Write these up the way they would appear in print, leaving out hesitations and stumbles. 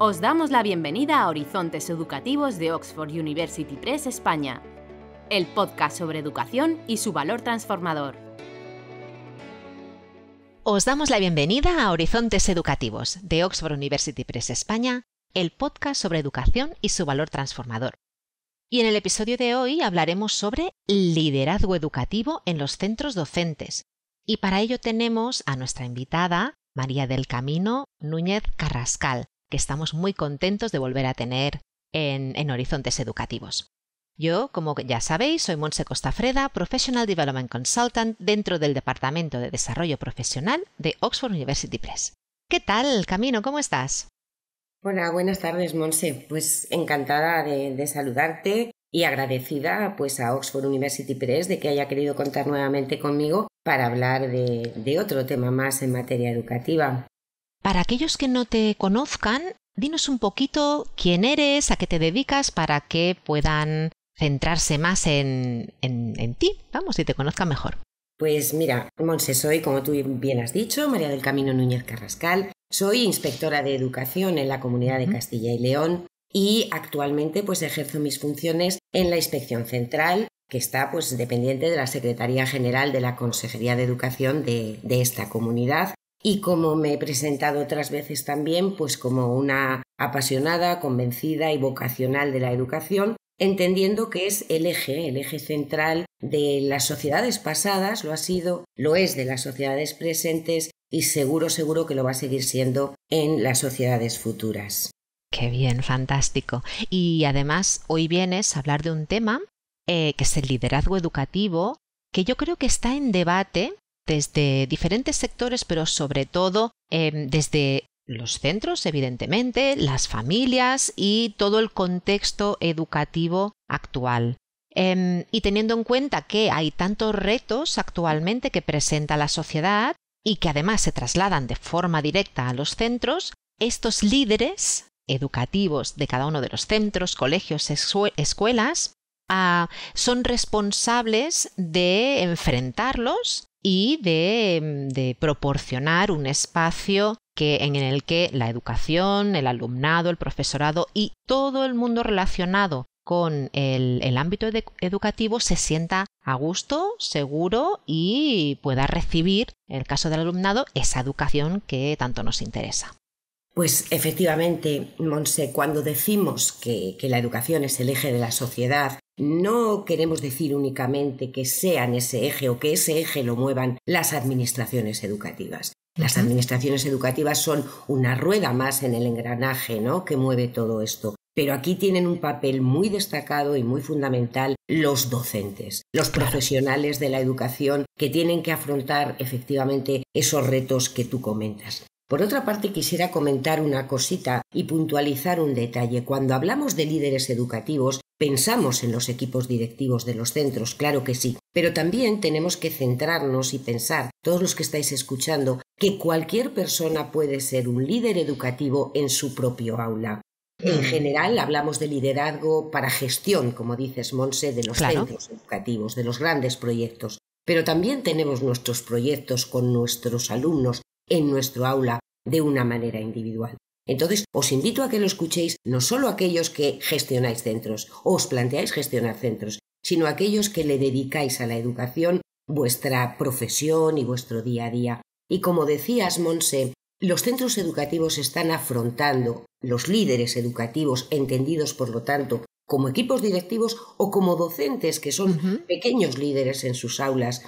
Os damos la bienvenida a Horizontes Educativos de Oxford University Press España, el podcast sobre educación y su valor transformador. Os damos la bienvenida a Horizontes Educativos de Oxford University Press España, el podcast sobre educación y su valor transformador. Y en el episodio de hoy hablaremos sobre liderazgo educativo en los centros docentes. Y para ello tenemos a nuestra invitada, María del Camino Núñez Carrascal, que estamos muy contentos de volver a tener en Horizontes Educativos. Yo, como ya sabéis, soy Montse Costafreda, Professional Development Consultant dentro del Departamento de Desarrollo Profesional de Oxford University Press. ¿Qué tal, Camino? ¿Cómo estás? Hola, buenas tardes, Montse. Pues encantada de saludarte y agradecida pues a Oxford University Press de que haya querido contar nuevamente conmigo para hablar de otro tema más en materia educativa. Para aquellos que no te conozcan, dinos un poquito quién eres, a qué te dedicas, para que puedan centrarse más en ti, vamos, y te conozcan mejor. Pues mira, Montse, soy, como tú bien has dicho, María del Camino Núñez Carrascal. Soy inspectora de educación en la Comunidad de Castilla y León y actualmente pues ejerzo mis funciones en la Inspección Central, que está pues dependiente de la Secretaría General de la Consejería de Educación de esta comunidad. Y como me he presentado otras veces también, pues como una apasionada, convencida y vocacional de la educación, entendiendo que es el eje central de las sociedades pasadas, lo ha sido, lo es de las sociedades presentes y seguro que lo va a seguir siendo en las sociedades futuras. Qué bien, fantástico. Y además hoy vienes a hablar de un tema que es el liderazgo educativo, que yo creo que está en debate desde diferentes sectores, pero sobre todo desde los centros, evidentemente, las familias y todo el contexto educativo actual. Y teniendo en cuenta que hay tantos retos actualmente que presenta la sociedad y que además se trasladan de forma directa a los centros, estos líderes educativos de cada uno de los centros, colegios, escuelas, son responsables de enfrentarlos y de proporcionar un espacio en el que la educación, el alumnado, el profesorado y todo el mundo relacionado con el ámbito educativo se sienta a gusto, seguro y pueda recibir, en el caso del alumnado, esa educación que tanto nos interesa. Pues efectivamente, Montse, cuando decimos que la educación es el eje de la sociedad, no queremos decir únicamente que sean ese eje o que ese eje lo muevan las administraciones educativas. Las administraciones educativas son una rueda más en el engranaje, ¿no?, que mueve todo esto. Pero aquí tienen un papel muy destacado y muy fundamental los docentes, los profesionales de la educación que tienen que afrontar efectivamente esos retos que tú comentas. Por otra parte, quisiera comentar una cosita y puntualizar un detalle. Cuando hablamos de líderes educativos, pensamos en los equipos directivos de los centros, claro que sí, pero también tenemos que centrarnos y pensar, todos los que estáis escuchando, que cualquier persona puede ser un líder educativo en su propio aula. En general hablamos de liderazgo para gestión, como dices, Montse, de los centros educativos, de los grandes proyectos, pero también tenemos nuestros proyectos con nuestros alumnos en nuestro aula de una manera individual. Entonces, os invito a que lo escuchéis no solo aquellos que gestionáis centros o os planteáis gestionar centros, sino aquellos que le dedicáis a la educación vuestra profesión y vuestro día a día. Y como decías, Montse, los centros educativos están afrontando, los líderes educativos, entendidos por lo tanto como equipos directivos o como docentes que son pequeños líderes en sus aulas,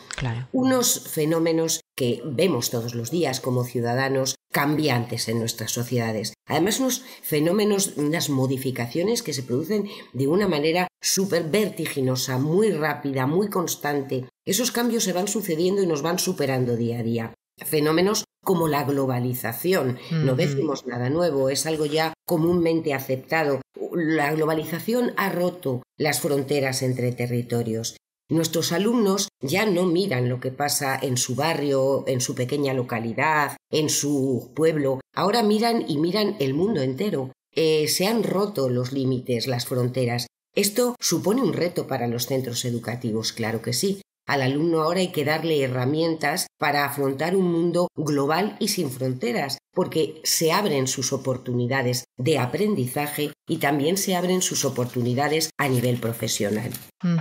unos fenómenos que vemos todos los días como ciudadanos cambiantes en nuestras sociedades. Además, unos fenómenos, unas modificaciones que se producen de una manera súper vertiginosa, muy rápida, muy constante. Esos cambios se van sucediendo y nos van superando día a día. Fenómenos como la globalización. No decimos nada nuevo, es algo ya comúnmente aceptado. La globalización ha roto las fronteras entre territorios. Nuestros alumnos ya no miran lo que pasa en su barrio, en su pequeña localidad, en su pueblo. Ahora miran el mundo entero. Se han roto los límites, las fronteras. Esto supone un reto para los centros educativos, claro que sí. Al alumno ahora hay que darle herramientas para afrontar un mundo global y sin fronteras, porque se abren sus oportunidades de aprendizaje y también se abren sus oportunidades a nivel profesional.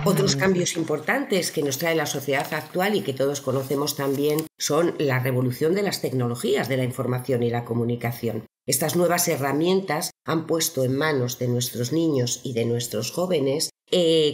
Otros cambios importantes que nos trae la sociedad actual y que todos conocemos también son la revolución de las tecnologías de la información y la comunicación. Estas nuevas herramientas han puesto en manos de nuestros niños y de nuestros jóvenes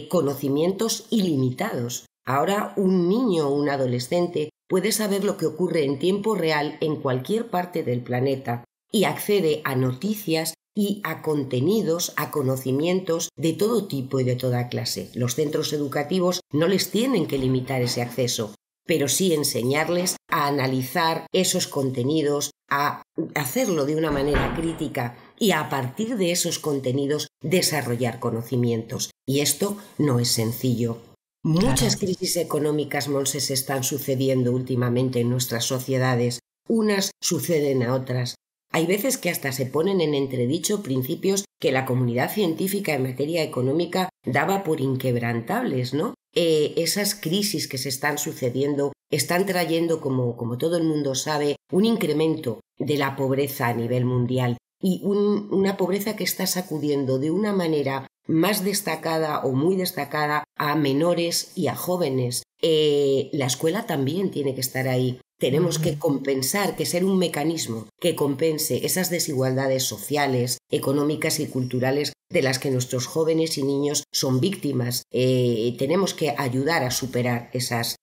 conocimientos ilimitados. Ahora un niño o un adolescente puede saber lo que ocurre en tiempo real en cualquier parte del planeta y accede a noticias y a contenidos, a conocimientos de todo tipo y de toda clase. Los centros educativos no les tienen que limitar ese acceso, pero sí enseñarles a analizar esos contenidos, a hacerlo de una manera crítica y a partir de esos contenidos desarrollar conocimientos. Y esto no es sencillo. Muchas crisis económicas, Monse, se están sucediendo últimamente en nuestras sociedades. Unas suceden a otras. Hay veces que hasta se ponen en entredicho principios que la comunidad científica en materia económica daba por inquebrantables, ¿no? Esas crisis que se están sucediendo están trayendo, como todo el mundo sabe, un incremento de la pobreza a nivel mundial y una pobreza que está sacudiendo de una manera más destacada o muy destacada a menores y a jóvenes. La escuela también tiene que estar ahí. Tenemos que compensar, que ser un mecanismo que compense esas desigualdades sociales, económicas y culturales de las que nuestros jóvenes y niños son víctimas. Tenemos que ayudar a superar esas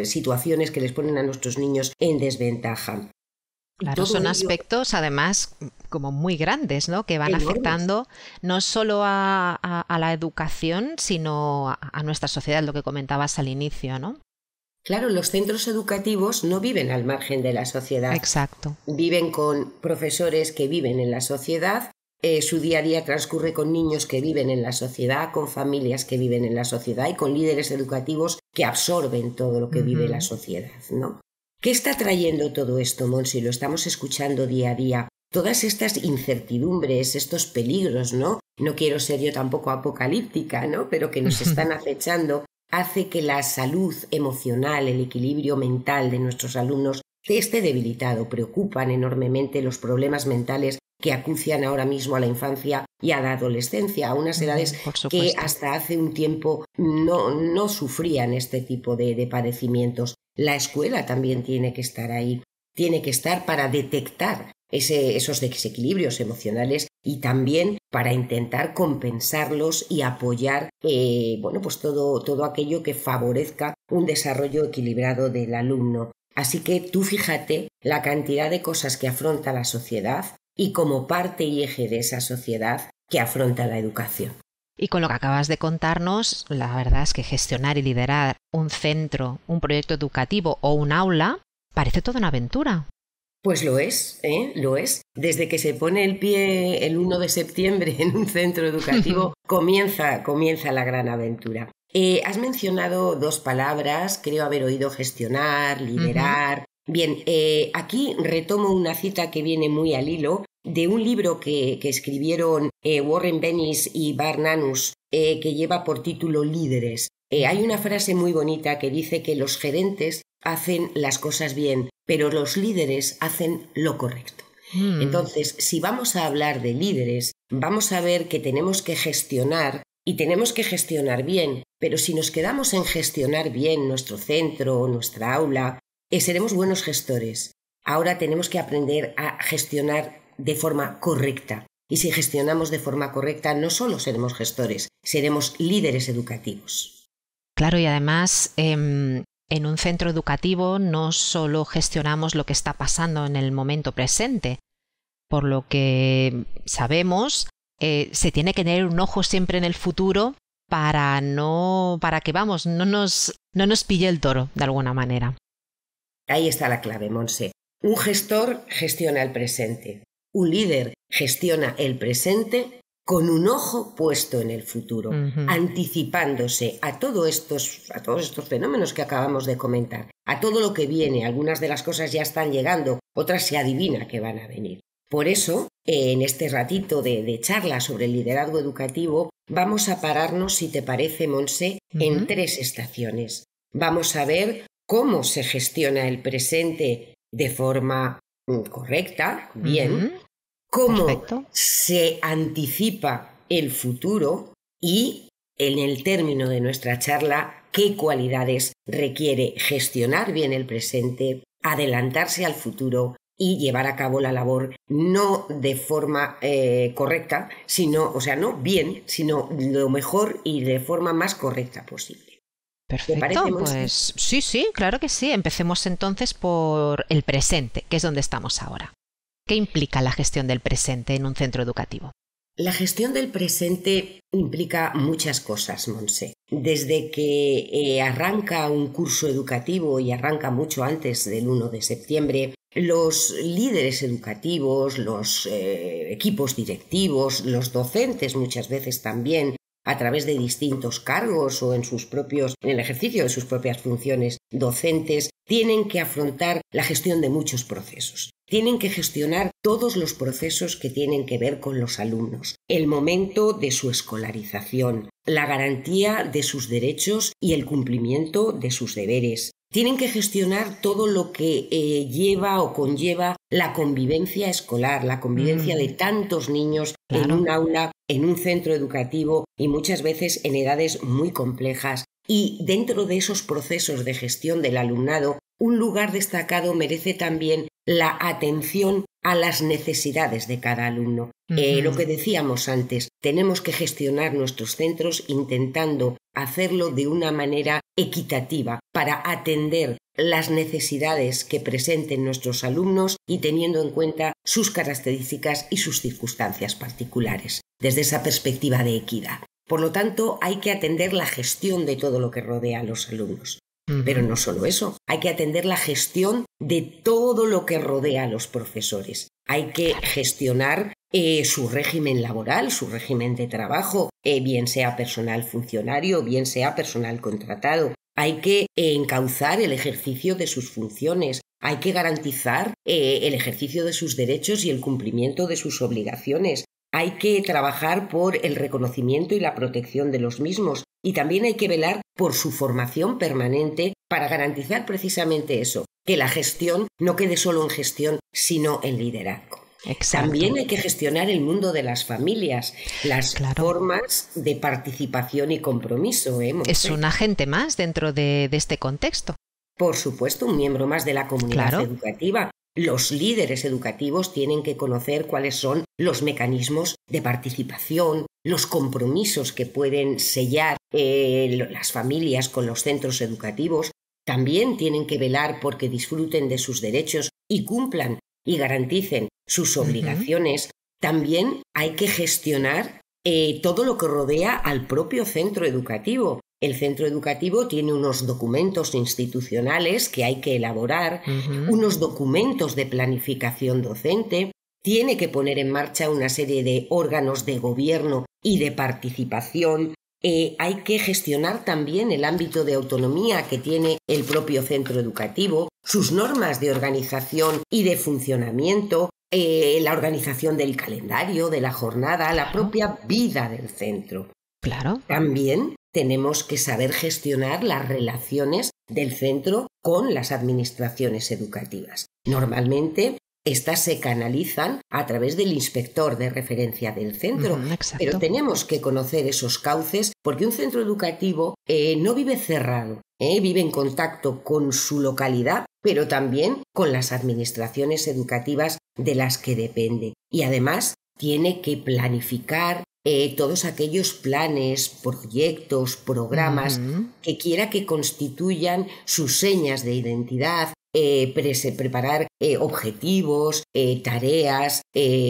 situaciones que les ponen a nuestros niños en desventaja. Claro, son aspectos además como muy grandes, ¿no? Que van enormes, afectando no solo a la educación, sino a nuestra sociedad, lo que comentabas al inicio, ¿no? Claro, los centros educativos no viven al margen de la sociedad. Exacto. Viven con profesores que viven en la sociedad, su día a día transcurre con niños que viven en la sociedad, con familias que viven en la sociedad y con líderes educativos que absorben todo lo que vive la sociedad, ¿no? ¿Qué está trayendo todo esto, Monsi? Lo estamos escuchando día a día. Todas estas incertidumbres, estos peligros, ¿no? No quiero ser yo tampoco apocalíptica, ¿no? Pero que nos están acechando, hace que la salud emocional, el equilibrio mental de nuestros alumnos esté debilitado. Preocupan enormemente los problemas mentales que acucian ahora mismo a la infancia y a la adolescencia, a unas edades que hasta hace un tiempo no sufrían este tipo de padecimientos. La escuela también tiene que estar ahí, tiene que estar para detectar esos desequilibrios emocionales y también para intentar compensarlos y apoyar pues todo aquello que favorezca un desarrollo equilibrado del alumno. Así que tú fíjate la cantidad de cosas que afronta la sociedad y como parte y eje de esa sociedad que afronta la educación. Y con lo que acabas de contarnos, la verdad es que gestionar y liderar un centro, un proyecto educativo o un aula parece toda una aventura. Pues lo es, lo es. Desde que se pone el pie el 1 de septiembre en un centro educativo, comienza la gran aventura. Has mencionado dos palabras, creo haber oído gestionar, liderar. Bien, aquí retomo una cita que viene muy al hilo de un libro que escribieron Warren Bennis y Barnanus, que lleva por título Líderes. Hay una frase muy bonita que dice que los gerentes hacen las cosas bien, pero los líderes hacen lo correcto. Entonces, si vamos a hablar de líderes, vamos a ver que tenemos que gestionar y tenemos que gestionar bien, pero si nos quedamos en gestionar bien nuestro centro, nuestra aula, seremos buenos gestores. Ahora tenemos que aprender a gestionar de forma correcta. Y si gestionamos de forma correcta, no solo seremos gestores, seremos líderes educativos. Claro, y además en un centro educativo no solo gestionamos lo que está pasando en el momento presente. Por lo que sabemos, se tiene que tener un ojo siempre en el futuro para que no nos pille el toro de alguna manera. Ahí está la clave, Monse. Un gestor gestiona el presente. Un líder gestiona el presente con un ojo puesto en el futuro, anticipándose a todos estos fenómenos que acabamos de comentar, a todo lo que viene. Algunas de las cosas ya están llegando, otras se adivina que van a venir. Por eso, en este ratito de charla sobre el liderazgo educativo, vamos a pararnos, si te parece, Monse, en 3 estaciones. Vamos a ver cómo se gestiona el presente de forma correcta, bien, cómo Perfecto. se anticipa el futuro y, en el término de nuestra charla, qué cualidades requiere gestionar bien el presente, adelantarse al futuro y llevar a cabo la labor no de forma correcta, sino, o sea, no bien, sino lo mejor y de forma más correcta posible. ¿Te parece, Perfecto, Monse? pues sí, claro que sí. Empecemos entonces por el presente, que es donde estamos ahora. ¿Qué implica la gestión del presente en un centro educativo? La gestión del presente implica muchas cosas, Monse. Desde que arranca un curso educativo y arranca mucho antes del 1 de septiembre, los líderes educativos, los equipos directivos, los docentes muchas veces también, a través de distintos cargos o en el ejercicio de sus propias funciones docentes, tienen que afrontar la gestión de muchos procesos. Tienen que gestionar todos los procesos que tienen que ver con los alumnos, el momento de su escolarización, la garantía de sus derechos y el cumplimiento de sus deberes. Tienen que gestionar todo lo que lleva o conlleva la convivencia escolar, la convivencia de tantos niños en un aula, en un centro educativo y muchas veces en edades muy complejas. Y dentro de esos procesos de gestión del alumnado, un lugar destacado merece también la atención a las necesidades de cada alumno. Lo que decíamos antes, tenemos que gestionar nuestros centros intentando hacerlo de una manera equitativa para atender las necesidades que presenten nuestros alumnos y teniendo en cuenta sus características y sus circunstancias particulares, desde esa perspectiva de equidad. Por lo tanto, hay que atender la gestión de todo lo que rodea a los alumnos. Pero no solo eso, hay que atender la gestión de todo lo que rodea a los profesores. Hay que gestionar su régimen laboral, su régimen de trabajo, bien sea personal funcionario, bien sea personal contratado. Hay que encauzar el ejercicio de sus funciones. Hay que garantizar el ejercicio de sus derechos y el cumplimiento de sus obligaciones. Hay que trabajar por el reconocimiento y la protección de los mismos y también hay que velar por su formación permanente para garantizar precisamente eso, que la gestión no quede solo en gestión, sino en liderazgo. Exacto. También hay que gestionar el mundo de las familias, las formas de participación y compromiso. Es un agente más dentro de este contexto. Por supuesto, un miembro más de la comunidad educativa. Los líderes educativos tienen que conocer cuáles son los mecanismos de participación, los compromisos que pueden sellar las familias con los centros educativos. También tienen que velar porque disfruten de sus derechos y cumplan y garanticen sus obligaciones. También hay que gestionar todo lo que rodea al propio centro educativo. El centro educativo tiene unos documentos institucionales que hay que elaborar, unos documentos de planificación docente, tiene que poner en marcha una serie de órganos de gobierno y de participación. Hay que gestionar también el ámbito de autonomía que tiene el propio centro educativo, sus normas de organización y de funcionamiento, la organización del calendario, de la jornada, la propia vida del centro. Claro. También tenemos que saber gestionar las relaciones del centro con las administraciones educativas. Normalmente, estas se canalizan a través del inspector de referencia del centro, pero tenemos que conocer esos cauces porque un centro educativo no vive cerrado, vive en contacto con su localidad, pero también con las administraciones educativas de las que depende. Y además tiene que planificar todos aquellos planes, proyectos, programas que quiera que constituyan sus señas de identidad, preparar objetivos, tareas,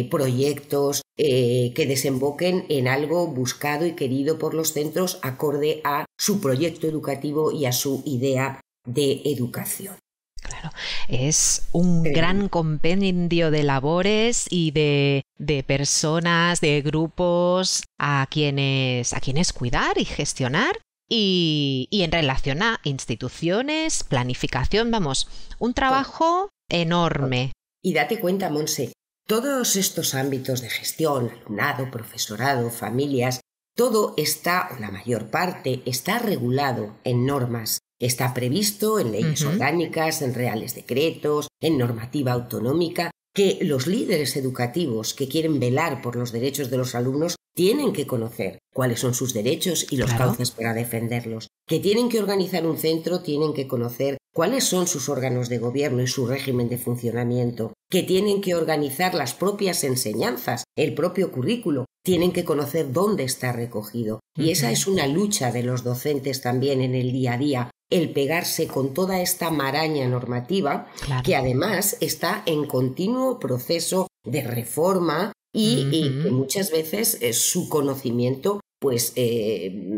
proyectos que desemboquen en algo buscado y querido por los centros acorde a su proyecto educativo y a su idea de educación. Claro, es un gran compendio de labores y de personas, de grupos a quienes cuidar y gestionar y en relación a instituciones, planificación, vamos, un trabajo enorme. Y date cuenta, Monse, todos estos ámbitos de gestión, alumnado, profesorado, familias, todo está, o la mayor parte, está regulado en normas Está previsto en leyes orgánicas, en reales decretos, en normativa autonómica, que los líderes educativos que quieren velar por los derechos de los alumnos tienen que conocer cuáles son sus derechos y los cauces para defenderlos. Que tienen que organizar un centro, tienen que conocer cuáles son sus órganos de gobierno y su régimen de funcionamiento. Que tienen que organizar las propias enseñanzas, el propio currículo. Tienen que conocer dónde está recogido. Y esa es una lucha de los docentes también en el día a día, el pegarse con toda esta maraña normativa que además está en continuo proceso de reforma y que muchas veces su conocimiento pues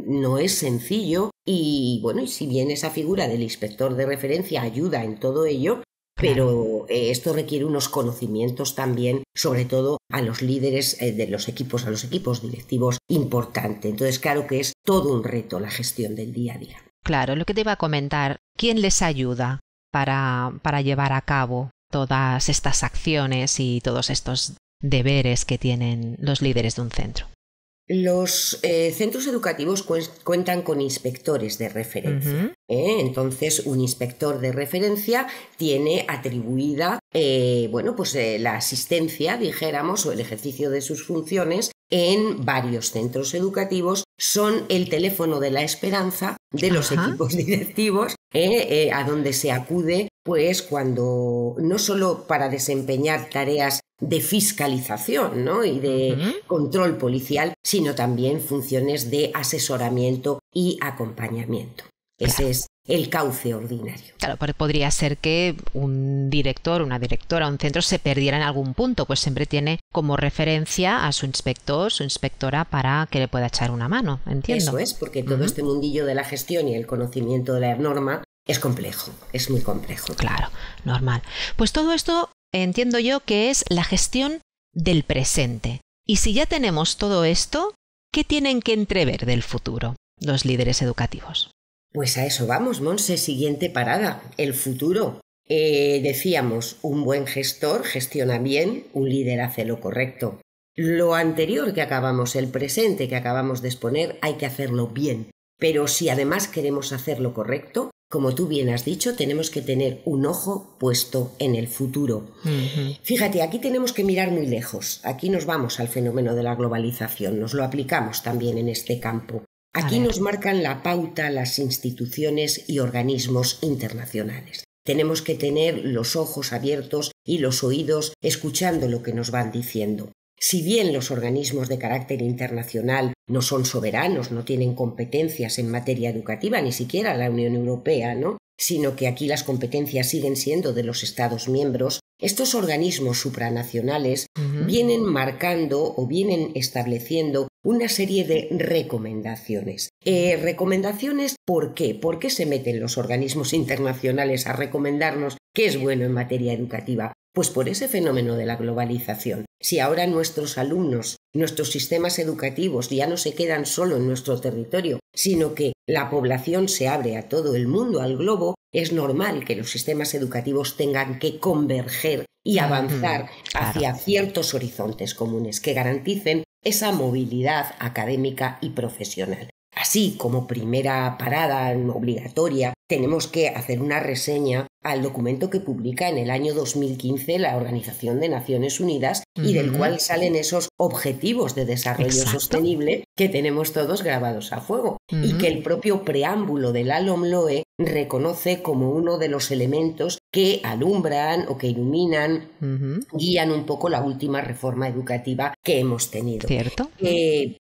no es sencillo y bueno, y si bien esa figura del inspector de referencia ayuda en todo ello, pero esto requiere unos conocimientos también, sobre todo a los líderes de los equipos, a los equipos directivos, importante. Entonces, claro que es todo un reto la gestión del día a día. Claro, lo que te iba a comentar, ¿quién les ayuda para llevar a cabo todas estas acciones y todos estos deberes que tienen los líderes de un centro? Los centros educativos cuentan con inspectores de referencia. Entonces, un inspector de referencia tiene atribuida la asistencia, dijéramos, o el ejercicio de sus funciones en varios centros educativos. Son el teléfono de la esperanza de los equipos directivos, a donde se acude pues cuando no solo para desempeñar tareas de fiscalización, ¿no? Y de control policial, sino también funciones de asesoramiento y acompañamiento. Ese es el cauce ordinario. Claro, pero podría ser que un director, una directora, un centro se perdiera en algún punto, pues siempre tiene como referencia a su inspector, su inspectora, para que le pueda echar una mano, entiendo. Eso es, porque todo este mundillo de la gestión y el conocimiento de la norma es complejo, es muy complejo. Claro, normal. Pues todo esto entiendo yo que es la gestión del presente. Y si ya tenemos todo esto, ¿qué tienen que entrever del futuro los líderes educativos? Pues a eso vamos, Monse. Siguiente parada, el futuro. Decíamos, un buen gestor gestiona bien, un líder hace lo correcto. Lo anterior que acabamos, el presente que acabamos de exponer, hay que hacerlo bien. Pero si además queremos hacer lo correcto, como tú bien has dicho, tenemos que tener un ojo puesto en el futuro. Fíjate, aquí tenemos que mirar muy lejos. Aquí nos vamos al fenómeno de la globalización, nos lo aplicamos también en este campo. Aquí nos marcan la pauta las instituciones y organismos internacionales. Tenemos que tener los ojos abiertos y los oídos escuchando lo que nos van diciendo. Si bien los organismos de carácter internacional no son soberanos, no tienen competencias en materia educativa, ni siquiera la Unión Europea, ¿no? Sino que aquí las competencias siguen siendo de los Estados miembros, estos organismos supranacionales vienen marcando o vienen estableciendo una serie de recomendaciones. ¿Recomendaciones por qué? ¿Por qué se meten los organismos internacionales a recomendarnos qué es bueno en materia educativa? Pues por ese fenómeno de la globalización. Si ahora nuestros alumnos, nuestros sistemas educativos ya no se quedan solo en nuestro territorio, sino que la población se abre a todo el mundo, al globo, es normal que los sistemas educativos tengan que converger y avanzar hacia ciertos horizontes comunes que garanticen esa movilidad académica y profesional. Así, como primera parada obligatoria, tenemos que hacer una reseña al documento que publica en el año 2015 la Organización de Naciones Unidas y del cual salen esos objetivos de desarrollo sostenible que tenemos todos grabados a fuego y que el propio preámbulo de la LOMLOE reconoce como uno de los elementos que alumbran o que iluminan, guían un poco la última reforma educativa que hemos tenido. ¿Cierto?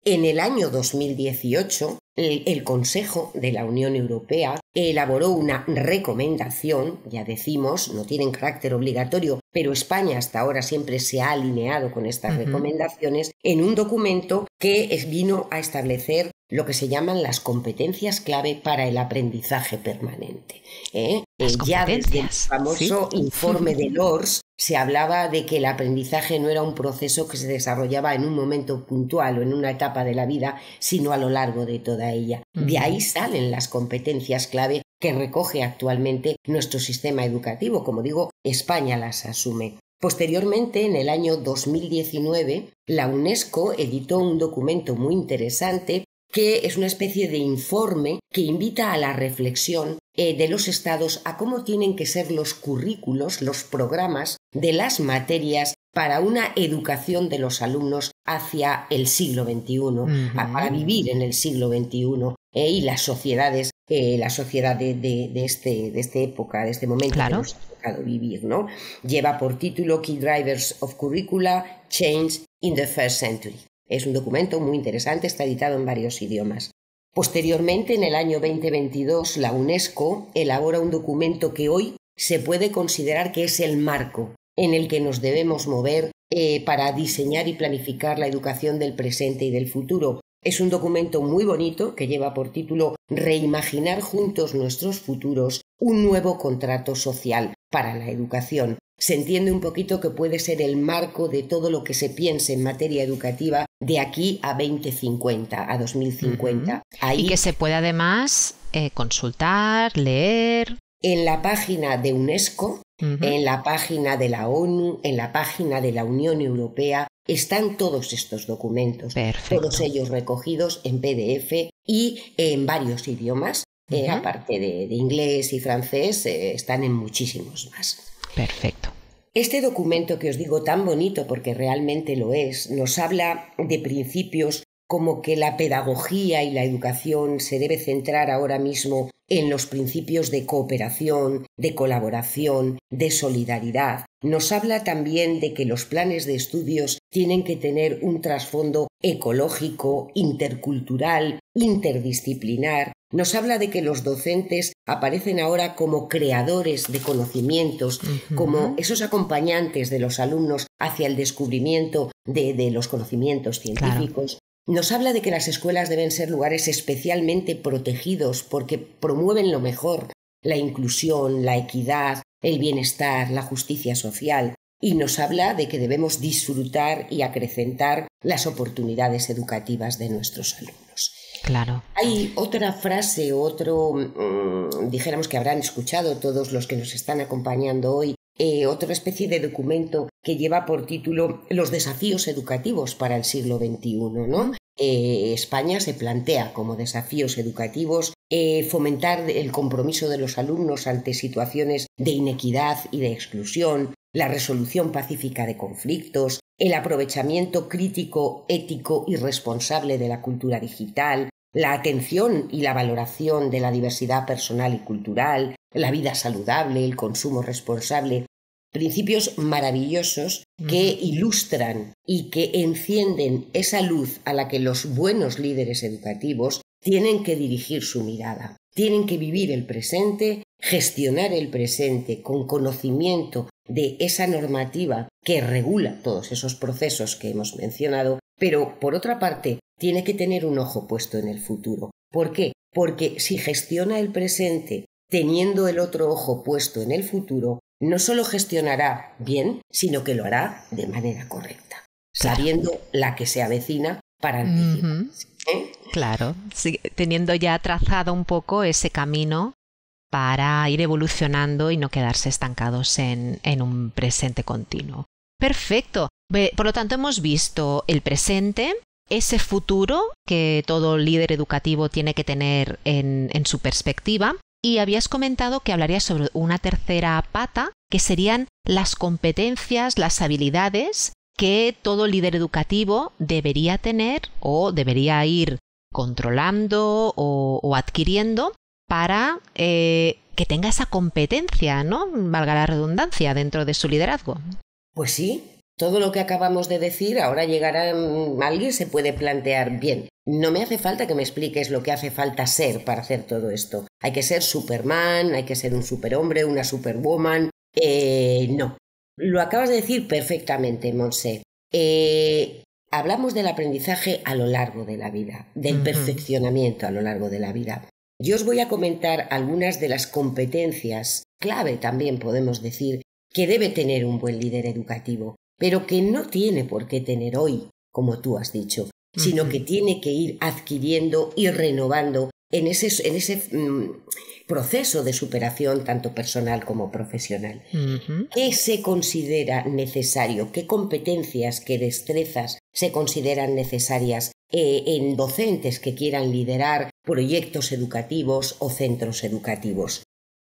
En el año 2018, el Consejo de la Unión Europea elaboró una recomendación, ya decimos, no tienen carácter obligatorio, pero España hasta ahora siempre se ha alineado con estas recomendaciones, en un documento que vino a establecer lo que se llaman las competencias clave para el aprendizaje permanente. Ya desde el famoso informe de LORS se hablaba de que el aprendizaje no era un proceso que se desarrollaba en un momento puntual o en una etapa de la vida, sino a lo largo de toda ella. De ahí salen las competencias clave que recoge actualmente nuestro sistema educativo. Como digo, España las asume. Posteriormente, en el año 2019, la UNESCO editó un documento muy interesante que es una especie de informe que invita a la reflexión de los estados a cómo tienen que ser los currículos, los programas de las materias para una educación de los alumnos hacia el siglo XXI, para vivir en el siglo XXI y las sociedades, la sociedad de esta época, de este momento que nos ha tocado vivir, ¿no? Lleva por título Key Drivers of Curricula Change in the First Century. Es un documento muy interesante, está editado en varios idiomas. Posteriormente, en el año 2022, la UNESCO elabora un documento que hoy se puede considerar que es el marco en el que nos debemos mover para diseñar y planificar la educación del presente y del futuro. Es un documento muy bonito que lleva por título Reimaginar juntos nuestros futuros, un nuevo contrato social para la educación. Se entiende un poquito que puede ser el marco de todo lo que se piense en materia educativa de aquí a 2050, a 2050. Ahí, y que se puede además consultar, leer. En la página de UNESCO, en la página de la ONU, en la página de la Unión Europea, están todos estos documentos. Perfecto. Todos ellos recogidos en PDF y en varios idiomas. Aparte de inglés y francés, están en muchísimos más. Perfecto. Este documento que os digo tan bonito, porque realmente lo es, nos habla de principios como que la pedagogía y la educación se debe centrar ahora mismo en los principios de cooperación, de colaboración, de solidaridad. Nos habla también de que los planes de estudios tienen que tener un trasfondo ecológico, intercultural, interdisciplinar. Nos habla de que los docentes aparecen ahora como creadores de conocimientos, como esos acompañantes de los alumnos hacia el descubrimiento de los conocimientos científicos. Claro. Nos habla de que las escuelas deben ser lugares especialmente protegidos porque promueven lo mejor, la inclusión, la equidad, el bienestar, la justicia social. Y nos habla de que debemos disfrutar y acrecentar las oportunidades educativas de nuestros alumnos. Claro. Hay otra frase, dijéramos que habrán escuchado todos los que nos están acompañando hoy, otra especie de documento que lleva por título Los desafíos educativos para el siglo XXI, ¿no? España se plantea como desafíos educativos fomentar el compromiso de los alumnos ante situaciones de inequidad y de exclusión, la resolución pacífica de conflictos, el aprovechamiento crítico, ético y responsable de la cultura digital, la atención y la valoración de la diversidad personal y cultural, la vida saludable, el consumo responsable, principios maravillosos que ilustran y que encienden esa luz a la que los buenos líderes educativos tienen que dirigir su mirada. Tienen que vivir el presente, gestionar el presente con conocimiento de esa normativa que regula todos esos procesos que hemos mencionado, pero por otra parte tiene que tener un ojo puesto en el futuro. ¿Por qué? Porque si gestiona el presente teniendo el otro ojo puesto en el futuro, no solo gestionará bien, sino que lo hará de manera correcta, sabiendo la que se avecina para anticiparse. Claro, sí, teniendo ya trazado un poco ese camino para ir evolucionando y no quedarse estancados en un presente continuo. Perfecto. Por lo tanto, hemos visto el presente, ese futuro que todo líder educativo tiene que tener en su perspectiva. Y habías comentado que hablarías sobre una tercera pata, que serían las competencias, las habilidades que todo líder educativo debería tener o debería ir controlando o adquiriendo para que tenga esa competencia, ¿no? Valga la redundancia, dentro de su liderazgo. Pues sí. Todo lo que acabamos de decir, ahora alguien se puede plantear, bien, no me hace falta que me expliques lo que hace falta ser para hacer todo esto. Hay que ser Superman, hay que ser un superhombre, una superwoman. No, lo acabas de decir perfectamente, Montse. Hablamos del aprendizaje a lo largo de la vida, del perfeccionamiento a lo largo de la vida. Yo os voy a comentar algunas de las competencias clave, también podemos decir, que debe tener un buen líder educativo, pero que no tiene por qué tener hoy, como tú has dicho, sino que tiene que ir adquiriendo y renovando en ese proceso de superación tanto personal como profesional. ¿Qué se considera necesario? ¿Qué competencias, qué destrezas se consideran necesarias en docentes que quieran liderar proyectos educativos o centros educativos.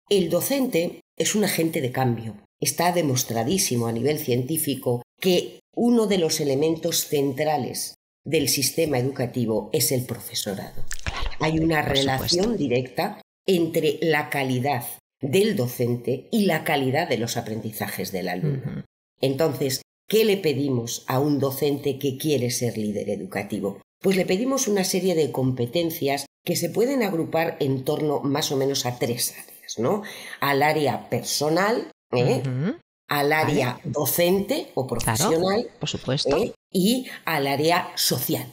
El docente es un agente de cambio. Está demostradísimo a nivel científico que uno de los elementos centrales del sistema educativo es el profesorado. Hay una relación directa entre la calidad del docente y la calidad de los aprendizajes del alumno. Entonces, ¿qué le pedimos a un docente que quiere ser líder educativo? Pues le pedimos una serie de competencias que se pueden agrupar en torno más o menos a 3 áreas, ¿no? Al área personal, al área docente o profesional, por supuesto, y al área social,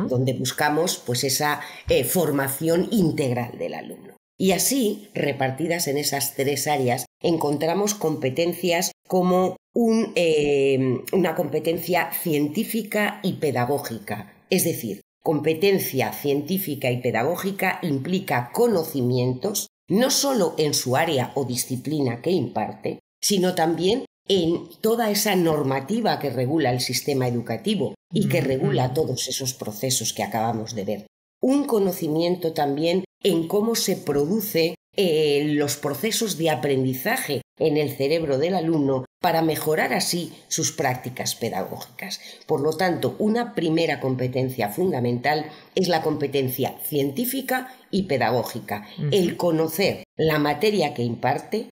donde buscamos pues esa formación integral del alumno. Y así, repartidas en esas 3 áreas, encontramos competencias como una competencia científica y pedagógica. Es decir, competencia científica y pedagógica implica conocimientos no solo en su área o disciplina que imparte, sino también en toda esa normativa que regula el sistema educativo y que regula todos esos procesos que acabamos de ver. Un conocimiento también en cómo se producen los procesos de aprendizaje en el cerebro del alumno para mejorar así sus prácticas pedagógicas. Por lo tanto, una primera competencia fundamental es la competencia científica y pedagógica, el conocer la materia que imparte,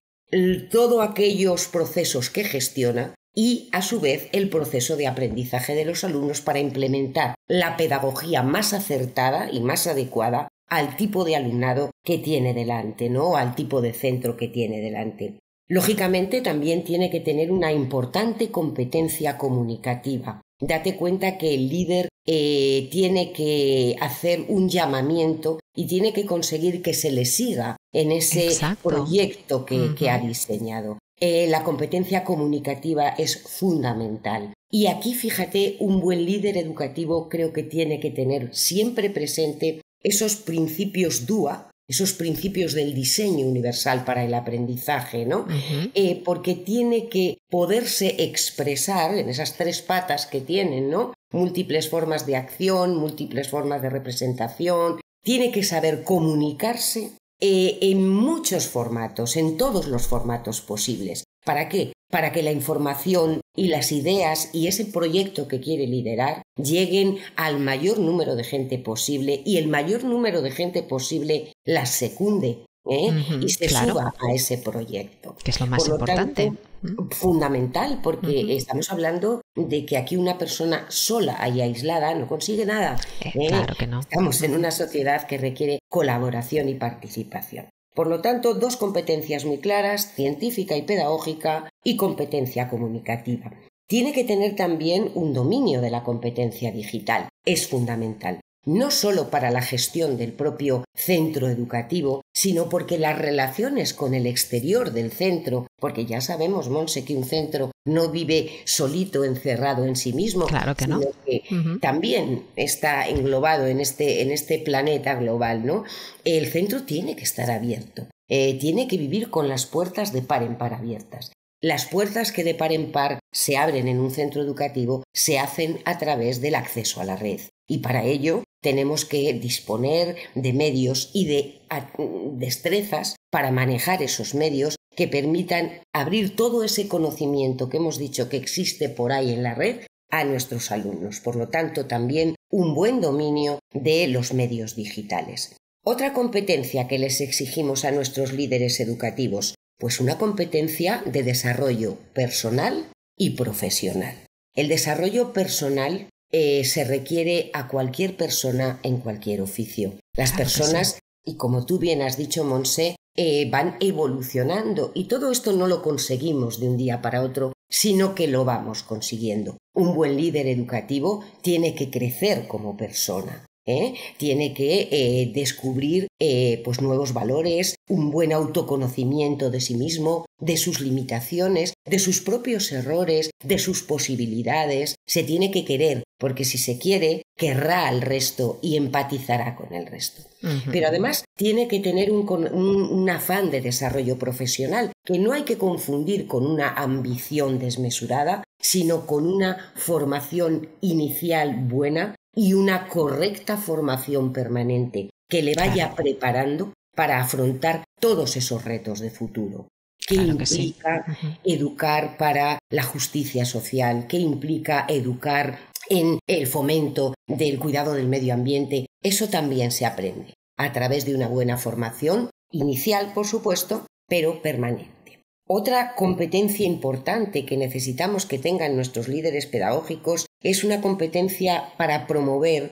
todos aquellos procesos que gestiona y, a su vez, el proceso de aprendizaje de los alumnos para implementar la pedagogía más acertada y más adecuada al tipo de alumnado que tiene delante, ¿no? Al tipo de centro que tiene delante. Lógicamente, también tiene que tener una importante competencia comunicativa. Date cuenta que el líder tiene que hacer un llamamiento y tiene que conseguir que se le siga en ese proyecto que ha diseñado. La competencia comunicativa es fundamental. Y aquí, fíjate, un buen líder educativo creo que tiene que tener siempre presente esos principios DUA, esos principios del diseño universal para el aprendizaje, ¿no? Porque tiene que poderse expresar en esas 3 patas que tienen, ¿no? Múltiples formas de acción, múltiples formas de representación. Tiene que saber comunicarse en muchos formatos, en todos los formatos posibles. ¿Para qué? Para que la información y las ideas y ese proyecto que quiere liderar lleguen al mayor número de gente posible y el mayor número de gente posible las secunde y se suba a ese proyecto. Que es lo más importante. Fundamental, porque estamos hablando de que aquí una persona sola y aislada no consigue nada. Claro que no. Estamos en una sociedad que requiere colaboración y participación. Por lo tanto, 2 competencias muy claras, científica y pedagógica, y competencia comunicativa. Tiene que tener también un dominio de la competencia digital. Es fundamental. No solo para la gestión del propio centro educativo, sino porque las relaciones con el exterior del centro, porque ya sabemos, Monse, que un centro no vive solito, encerrado en sí mismo, claro que no, sino que también está englobado en este planeta global, ¿no? El centro tiene que estar abierto, tiene que vivir con las puertas de par en par abiertas. Las puertas que de par en par se abren en un centro educativo se hacen a través del acceso a la red. Y para ello tenemos que disponer de medios y de destrezas para manejar esos medios que permitan abrir todo ese conocimiento que hemos dicho que existe por ahí en la red a nuestros alumnos. Por lo tanto, también un buen dominio de los medios digitales. Otra competencia que les exigimos a nuestros líderes educativos, pues una competencia de desarrollo personal y profesional. El desarrollo personal se requiere a cualquier persona en cualquier oficio. Las personas, y como tú bien has dicho, Monse, van evolucionando y todo esto no lo conseguimos de un día para otro, sino que lo vamos consiguiendo. Un buen líder educativo tiene que crecer como persona. Tiene que descubrir pues nuevos valores, un buen autoconocimiento de sí mismo, de sus limitaciones, de sus propios errores, de sus posibilidades. Se tiene que querer, porque si se quiere, querrá al resto y empatizará con el resto. Pero además tiene que tener un afán de desarrollo profesional, que no hay que confundir con una ambición desmesurada, sino con una formación inicial buena y una correcta formación permanente que le vaya preparando para afrontar todos esos retos de futuro. ¿Qué implica educar para la justicia social? ¿Qué implica educar en el fomento del cuidado del medio ambiente? Eso también se aprende a través de una buena formación inicial, por supuesto, pero permanente. Otra competencia importante que necesitamos que tengan nuestros líderes pedagógicos es una competencia para promover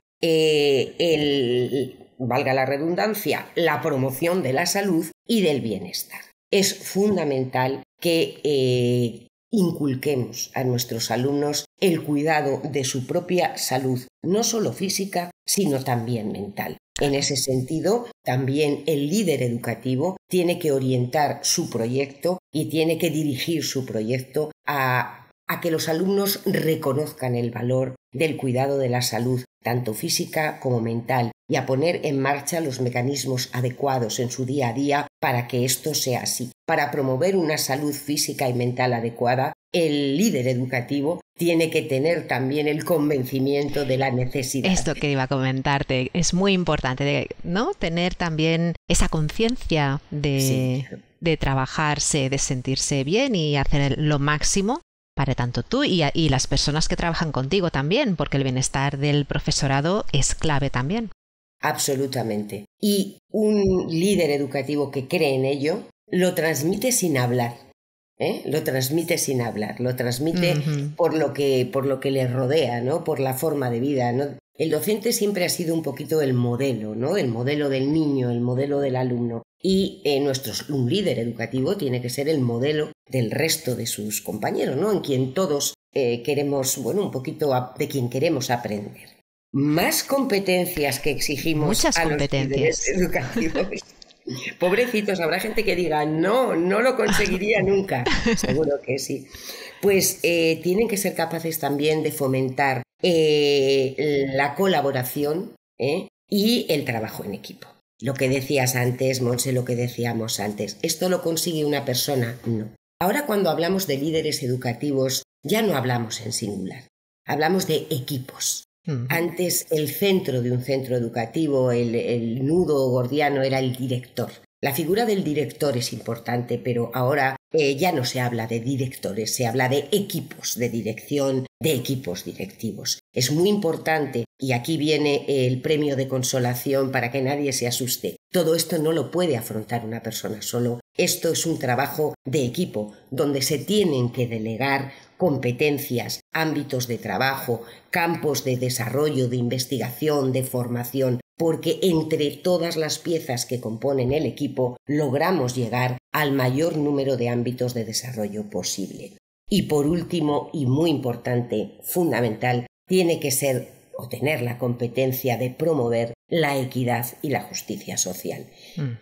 valga la redundancia, la promoción de la salud y del bienestar. Es fundamental que inculquemos a nuestros alumnos el cuidado de su propia salud, no solo física, sino también mental. En ese sentido, también el líder educativo tiene que orientar su proyecto y tiene que dirigir su proyecto a que los alumnos reconozcan el valor del cuidado de la salud, tanto física como mental, y a poner en marcha los mecanismos adecuados en su día a día para que esto sea así. Para promover una salud física y mental adecuada, el líder educativo tiene que tener también el convencimiento de la necesidad. Esto que iba a comentarte, es muy importante, ¿no? Tener también esa conciencia de trabajarse, de sentirse bien y hacer lo máximo para tanto tú y las personas que trabajan contigo también, porque el bienestar del profesorado es clave también. Absolutamente. Y un líder educativo que cree en ello lo transmite sin hablar. Lo transmite sin hablar, lo transmite por lo que le rodea, ¿no? Por la forma de vida, ¿no? El docente siempre ha sido un poquito el modelo, ¿no? El modelo del niño, el modelo del alumno. Y un líder educativo tiene que ser el modelo del resto de sus compañeros, ¿no? En quien todos queremos, un poquito de quien queremos aprender. Más competencias que exigimos a los líderes educativos. Pobrecitos, habrá gente que diga, no lo conseguiría nunca. Seguro que sí. Pues tienen que ser capaces también de fomentar la colaboración y el trabajo en equipo. Lo que decías antes, Montse, lo que decíamos antes. ¿Esto lo consigue una persona? No. Ahora cuando hablamos de líderes educativos, ya no hablamos en singular. Hablamos de equipos. Antes el centro de un centro educativo, el nudo gordiano era el director. La figura del director es importante, pero ahora ya no se habla de directores, se habla de equipos de dirección, de equipos directivos. Es muy importante, y aquí viene el premio de consolación para que nadie se asuste. Todo esto no lo puede afrontar una persona solo. Esto es un trabajo de equipo, donde se tienen que delegar competencias, ámbitos de trabajo, campos de desarrollo, de investigación, de formación, porque entre todas las piezas que componen el equipo logramos llegar al mayor número de ámbitos de desarrollo posible. Y por último, y muy importante, fundamental, tiene que ser o tener la competencia de promover la equidad y la justicia social.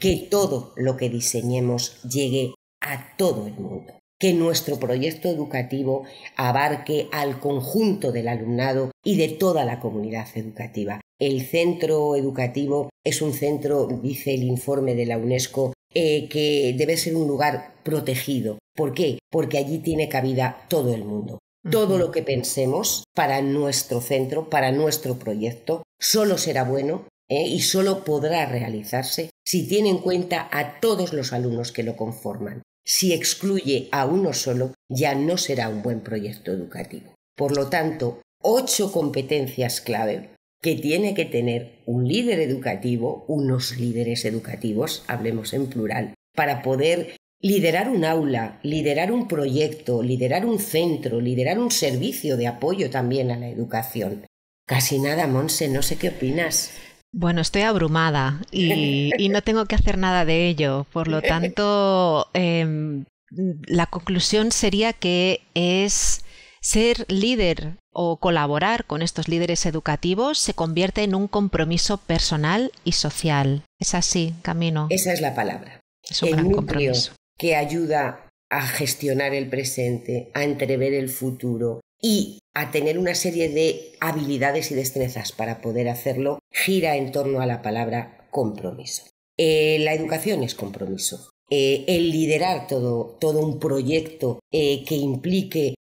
Que todo lo que diseñemos llegue a todo el mundo. Que nuestro proyecto educativo abarque al conjunto del alumnado y de toda la comunidad educativa. El centro educativo es un centro, dice el informe de la UNESCO, que debe ser un lugar protegido. ¿Por qué? Porque allí tiene cabida todo el mundo. Todo lo que pensemos para nuestro centro, para nuestro proyecto, solo será bueno y solo podrá realizarse si tiene en cuenta a todos los alumnos que lo conforman. Si excluye a uno solo, ya no será un buen proyecto educativo. Por lo tanto, 8 competencias clave que tiene que tener un líder educativo, unos líderes educativos, hablemos en plural, para poder liderar un aula, liderar un proyecto, liderar un centro, liderar un servicio de apoyo también a la educación. Casi nada, Montse, no sé qué opinas. Bueno, estoy abrumada y no tengo que hacer nada de ello. Por lo tanto, la conclusión sería que es ser líder o colaborar con estos líderes educativos se convierte en un compromiso personal y social. ¿Es así, Camino? Esa es la palabra. Es un gran compromiso. Que ayuda a gestionar el presente, a entrever el futuro y a tener una serie de habilidades y destrezas para poder hacerlo, gira en torno a la palabra compromiso. La educación es compromiso. El liderar todo un proyecto que implique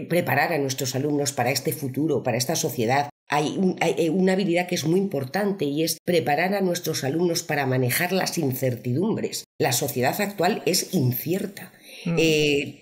preparar a nuestros alumnos para este futuro, para esta sociedad hay una habilidad que es muy importante y es preparar a nuestros alumnos para manejar las incertidumbres. La sociedad actual es incierta.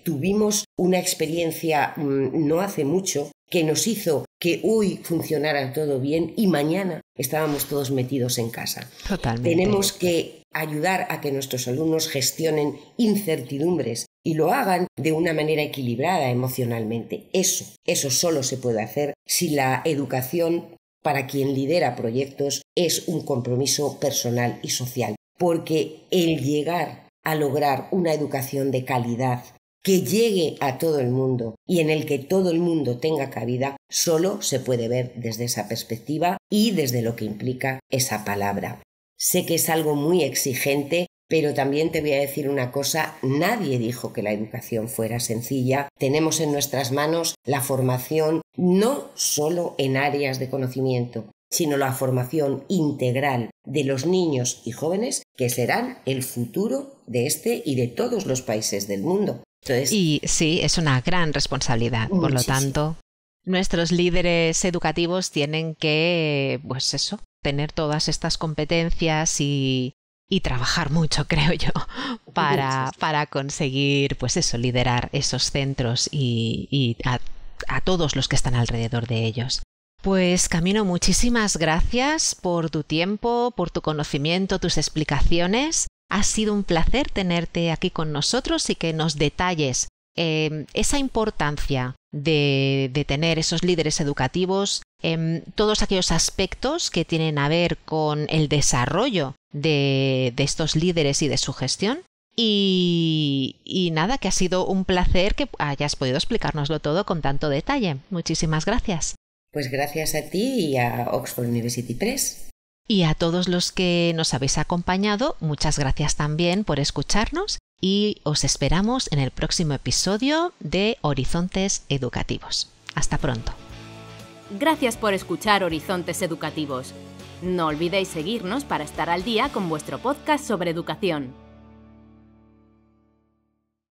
Tuvimos una experiencia no hace mucho que nos hizo que hoy funcionara todo bien y mañana estábamos todos metidos en casa. Totalmente. Tenemos que ayudar a que nuestros alumnos gestionen incertidumbres y lo hagan de una manera equilibrada emocionalmente. Eso solo se puede hacer si la educación para quien lidera proyectos es un compromiso personal y social, porque el llegar a lograr una educación de calidad que llegue a todo el mundo y en el que todo el mundo tenga cabida, solo se puede ver desde esa perspectiva y desde lo que implica esa palabra. Sé que es algo muy exigente, pero también te voy a decir una cosa, nadie dijo que la educación fuera sencilla. Tenemos en nuestras manos la formación no solo en áreas de conocimiento, sino la formación integral de los niños y jóvenes que serán el futuro de este y de todos los países del mundo. Entonces, y sí, es una gran responsabilidad. Muchísimo. Por lo tanto, nuestros líderes educativos tienen que, pues eso, tener todas estas competencias y trabajar mucho, creo yo, para conseguir, pues eso, liderar esos centros y a todos los que están alrededor de ellos. Pues Camino, muchísimas gracias por tu tiempo, por tu conocimiento, tus explicaciones. Ha sido un placer tenerte aquí con nosotros y que nos detalles esa importancia de tener esos líderes educativos, todos aquellos aspectos que tienen a ver con el desarrollo de estos líderes y de su gestión. Y nada, que ha sido un placer que hayas podido explicárnoslo todo con tanto detalle. Muchísimas gracias. Pues gracias a ti y a Oxford University Press. Y a todos los que nos habéis acompañado, muchas gracias también por escucharnos y os esperamos en el próximo episodio de Horizontes Educativos. Hasta pronto. Gracias por escuchar Horizontes Educativos. No olvidéis seguirnos para estar al día con vuestro podcast sobre educación.